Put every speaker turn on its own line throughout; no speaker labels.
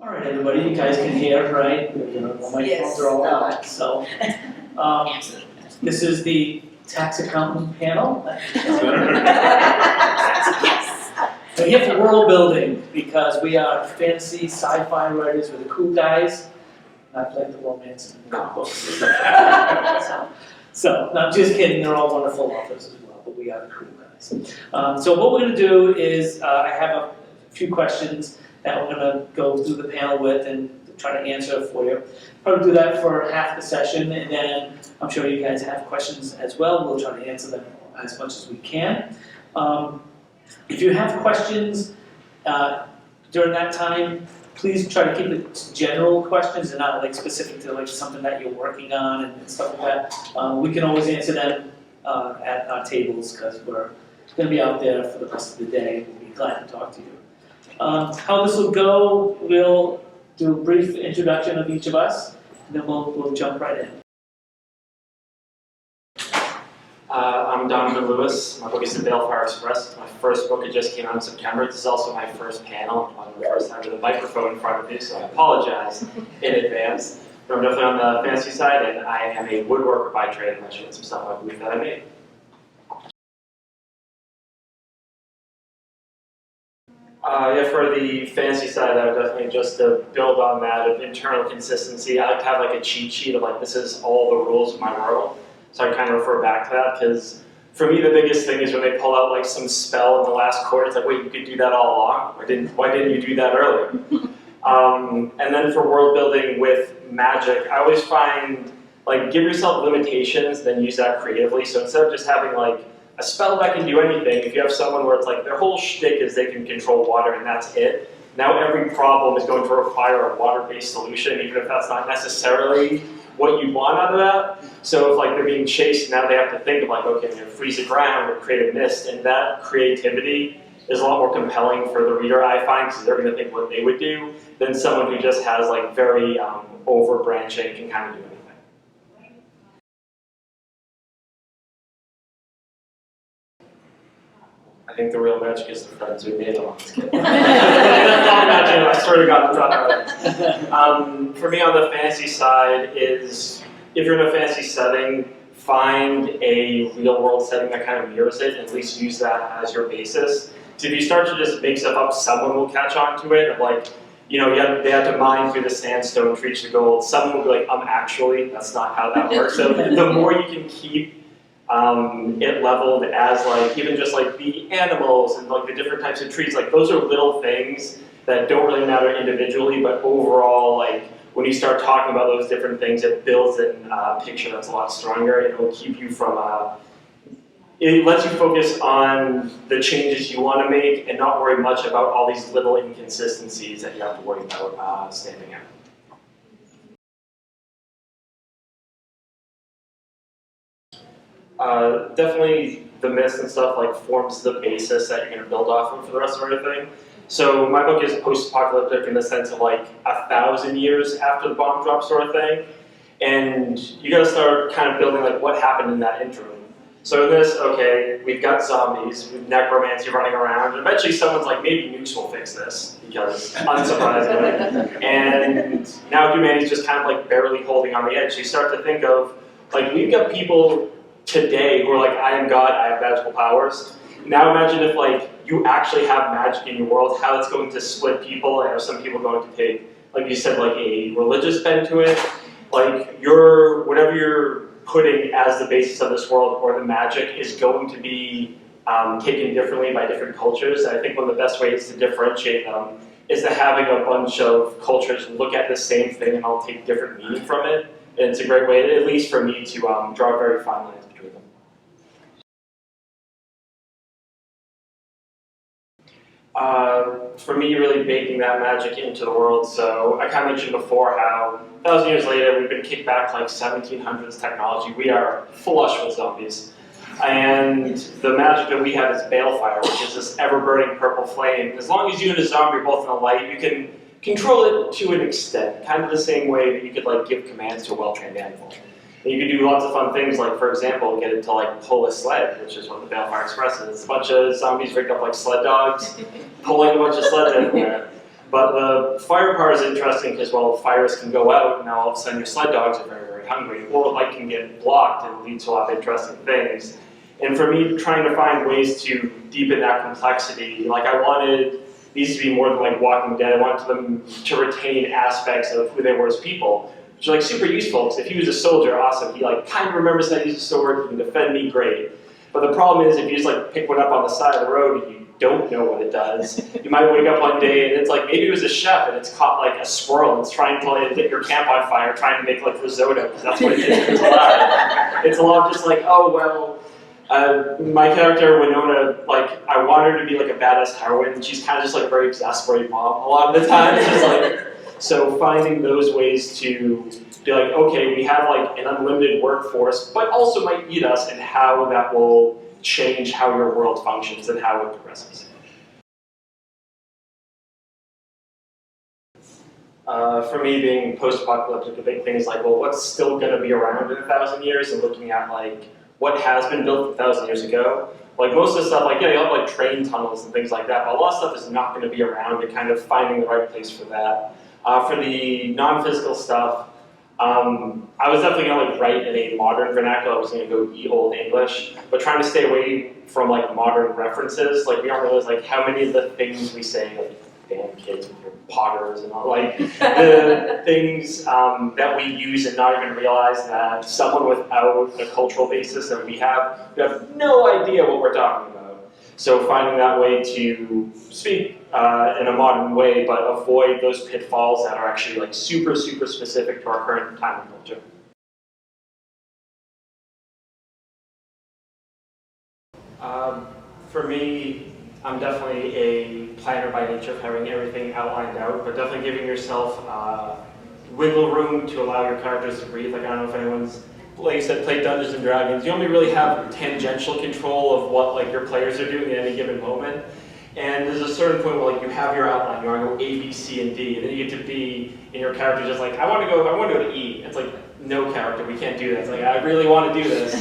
All right, everybody, you guys can hear, right? My phones are all out, so. This is the tax accountant panel. We're here for world building because we are fantasy sci-fi writers. We're the cool guys, not like the romance in the books. So, no, I'm just kidding, they're all wonderful authors as well, but we are the cool guys. So what we're gonna do is, I have a few questions that we're gonna go through the panel with and try to answer for you. Probably do that for half the session, and then I'm sure you guys have questions as well. We'll try to answer them as much as we can. If you have questions during that time, please try to keep it to general questions and not like specific to like something that you're working on and stuff like that. We can always answer them at our tables because we're going to be out there for the rest of the day. We'll be glad to talk to you. How this will go, we'll do a brief introduction of each of us, and then we'll jump right in.
I'm Donovan Lewis. My book is The Balefire Express. My first book, it just came out in September. This is also my first panel. I'm the first time with a microphone in front of me, so I apologize in advance. But I'm definitely on the fantasy side, and I am a woodworker by trade. I'm showing some stuff I believe that I made. Yeah, for the fantasy side, I would definitely just to build on that of internal consistency. I like to have like a cheat sheet of like, this is all the rules of my world. So I kind of refer back to that because for me the biggest thing is when they pull out like some spell in the last quarter, it's like, wait, you could do that all along? Why didn't you do that earlier? And then for world building with magic, I always find like give yourself limitations, then use that creatively. So instead of just having like a spell that can do anything, if you have someone where it's like their whole shtick is they can control water and that's it, now every problem is going to require a water-based solution, even if that's not necessarily what you want out of that. So if like they're being chased, now they have to think of like, okay, I'm gonna freeze the ground or create a mist, and that creativity is a lot more compelling for the reader, I find, because they're gonna think what they would do, than someone who just has like very over-branching, can kind of do anything. I think the real magic is the friends we made along this kid. That's not magic, I swear to God, that's not right. For me on the fantasy side is, if you're in a fantasy setting, find a real world setting that kind of mirrors it, and at least use that as your basis. So if you start to just make stuff up, someone will catch on to it, of like, you know, they had to mine through the sandstone to reach the gold. Someone will be like, actually, that's not how that works. So the more you can keep it leveled as like, even just like the animals and like the different types of trees, like those are little things that don't really matter individually, but overall, like when you start talking about those different things, it builds in a picture that's a lot stronger. It will keep you from, it lets you focus on the changes you want to make and not worry much about all these little inconsistencies that you have to worry about standing out. Definitely the myths and stuff like forms the basis that you're going to build off of for the rest of everything. So my book is post-apocalyptic in the sense of like 1,000 years after the bomb drop sort of thing. And you got to start kind of building like what happened in that interim. So in this, okay, we've got zombies, we've necromancy running around, and eventually someone's like, maybe nukes will fix this, because unsurprisingly. And now humanity's just kind of like barely holding on the edge. So you start to think of, like, we've got people today who are like, I am God, I have magical powers. Now imagine if like you actually have magic in your world, how it's going to split people. I know some people are going to take, like you said, like a religious bent to it. Like whatever you're putting as the basis of this world or the magic is going to be taken differently by different cultures. And I think one of the best ways to differentiate them is to having a bunch of cultures look at the same thing and all take different meaning from it. And it's a great way, at least for me, to draw very fine lines between them. For me, really baking that magic into the world. So I kind of mentioned before how 1,000 years later, we've been kicked back to like 1700s technology. We are flush with zombies. And the magic that we have is balefire, which is this ever-burning purple flame. As long as you and a zombie are both in a light, you can control it to an extent, kind of the same way that you could like give commands to a well-trained animal. And you can do lots of fun things, like for example, get it to like pull a sled, which is what the Balefire Express is. It's a bunch of zombies rigged up like sled dogs, pulling a bunch of sleds everywhere. But the fire part is interesting because, well, fires can go out and now all of a sudden your sled dogs are very, very hungry, or light can get blocked and lead to a lot of interesting things. And for me, trying to find ways to deepen that complexity, like I wanted these to be more than like Walking Dead. I wanted them to retain aspects of who they were as people, which are like super useful, because if he was a soldier, awesome. He like kind of remembers how to use a sword, he can defend me, great. But the problem is if you just like pick one up on the side of the road and you don't know what it does, you might wake up one day and it's like, maybe it was a chef and it's caught like a squirrel and it's trying to like, get your camp on fire, trying to make like risotto, because that's what it is. It's a lot of just like, oh, well, my character, Winona, like, I want her to be like a badass heroine, and she's kind of just like a very exasperated mom a lot of the time. It's just like, so finding those ways to be like, okay, we have like an unlimited workforce, but also might need us, and how that will change how your world functions and how it progresses. For me, being post-apocalyptic, the big thing is like, well, what's still going to be around in 1,000 years, and looking at like what has been built 1,000 years ago. Like most of the stuff, like yeah, you have like train tunnels and things like that, but a lot of stuff is not going to be around, and kind of finding the right place for that. For the non-physical stuff, I was definitely going to like write in a modern vernacular. I was going to go old English, but trying to stay away from like modern references. Like we don't realize like how many of the things we say, like damn kids with your poggers and all, like the things that we use and not even realize that someone without a cultural basis that we have no idea what we're talking about. So finding that way to speak in a modern way, but avoid those pitfalls that are actually like super, super specific to our current time and culture. For me, I'm definitely a planner by nature of having everything outlined out, but definitely giving yourself wiggle room to allow your characters to breathe. Like I don't know if anyone's, like you said, played Dungeons and Dragons. You only really have tangential control of what like your players are doing at any given moment. And there's a certain point where like you have your outline, you want to go A, B, C, and D, and then you get to B, and your character just like, I want to go to E. It's like, no character, we can't do that. It's like, I really want to do this.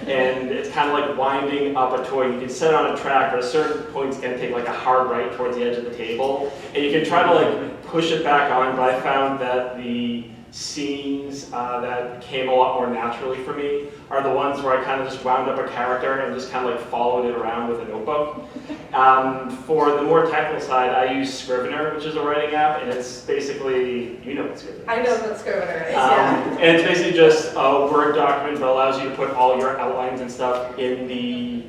And it's kind of like winding up a toy. You can set it on a track, but at a certain point it's going to take like a hard right towards the edge of the table. And you can try to like push it back on, but I found that the scenes that came a lot more naturally for me are the ones where I kind of just wound up a character and just kind of like followed it around with a notebook. For the more technical side, I use Scrivener, which is a writing app, and it's basically, you know what Scrivener is.
I know what Scrivener is, yeah.
And it's basically just a Word document that allows you to put all your outlines and stuff in the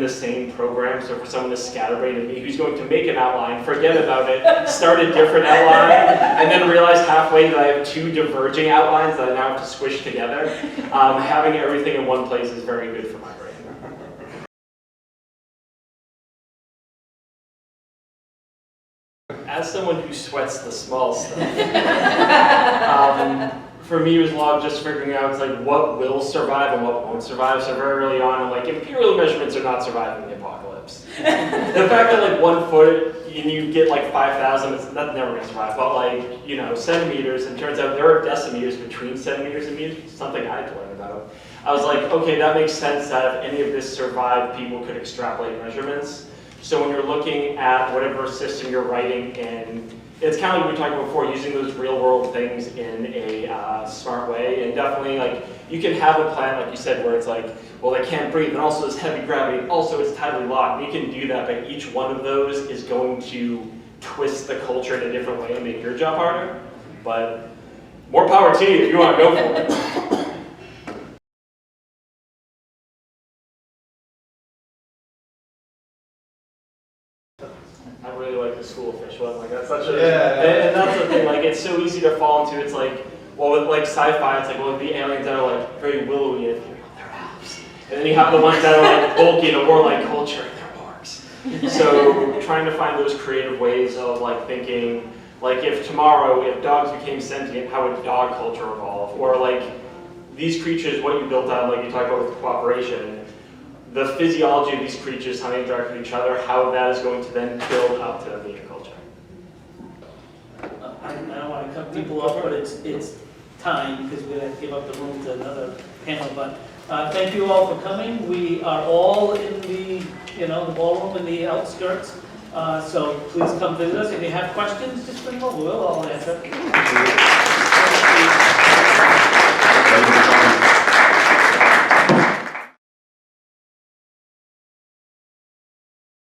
same program. So for someone that's scatterbrained me who's going to make an outline, forget about it, start a different outline, and then realize halfway that I have two diverging outlines that I now have to squish together. Having everything in one place is very good for my brain. As someone who sweats the small stuff, for me, it was a lot of just figuring out like what will survive and what won't survive. So very early on, I'm like, imperial measurements are not surviving the apocalypse. The fact that like 1 foot and you get like 5,000, that's never gonna survive. But like, you know, centimeters, and turns out there are decimeters between centimeters and meters, something I had to learn about. I was like, okay, that makes sense that if any of this survived, people could extrapolate measurements. So when you're looking at whatever system you're writing in, it's kind of like we were talking about before, using those real world things in a smart way. And definitely like, you can have a plan, like you said, where it's like, well, they can't breathe, and also there's heavy gravity, and also it's tightly locked. And you can do that, but each one of those is going to twist the culture in a different way and make your job harder. But more power to you if you want to go for it. I really like the school fish one. Like that's such a and that's the thing. Like it's so easy to fall into. It's like, well, with like sci-fi, it's like, well, the aliens that are like very willowy and they're elves, and then you have the ones that are like bulky and a warlike culture and they're orcs. So trying to find those creative ways of like thinking, like if tomorrow, if dogs became sentient, how would dog culture evolve? Or like these creatures, what you built on, like you talked about with cooperation. The physiology of these creatures, how they interact with each other, how that is going to then build up to being a culture.
I don't want to cut people off, but it's time because we're going to give up the room to another panel. But thank you all for coming. We are all in the the ballroom in the outskirts. So please come visit us. If you have questions, just bring them over. We'll all answer.